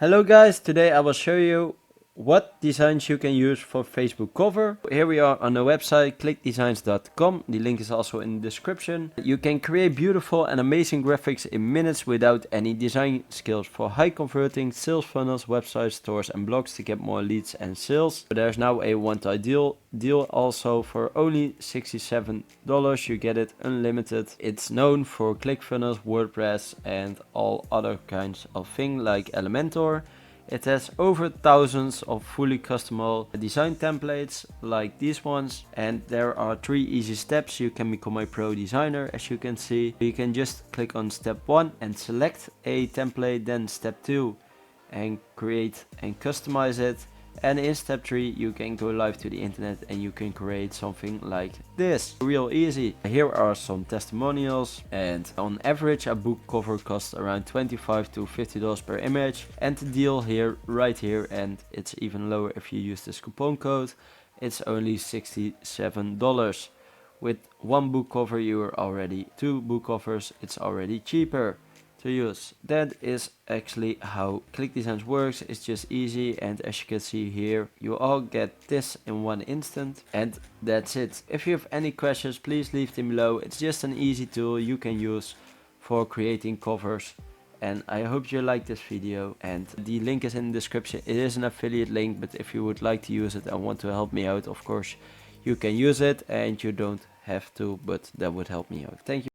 Hello guys, today I will show you what designs you can use for Facebook cover. Here we are on the website clickdesigns.com. The link is also in the description. You can create beautiful and amazing graphics in minutes without any design skills for high converting sales funnels, websites, stores and blogs to get more leads and sales. There's now a one-time deal also for only $67. You get it unlimited. It's known for ClickFunnels, WordPress and all other kinds of things like Elementor. It has over thousands of fully customizable design templates like these ones, and there are 3 easy steps you can become a pro designer. As you can see, you can just click on step 1 and select a template, then step 2 and create and customize it, and in step 3 you can go live to the internet and you can create something like this. Real easy. Here are some testimonials, and on average a book cover costs around $25 to $50 per image, and the deal here right here, and it's even lower if you use this coupon code, it's only $67. With one book cover you are already 2 book covers, it's already cheaper to use. That is actually how Clickdesigns works. It's just easy, and as you can see here, you all get this in one instant, and that's it. If you have any questions, please leave them below. It's just an easy tool you can use for creating covers, and I hope you like this video, and the link is in the description. It is an affiliate link, but if you would like to use it and want to help me out, of course you can use it, and you don't have to, but that would help me out. Thank you.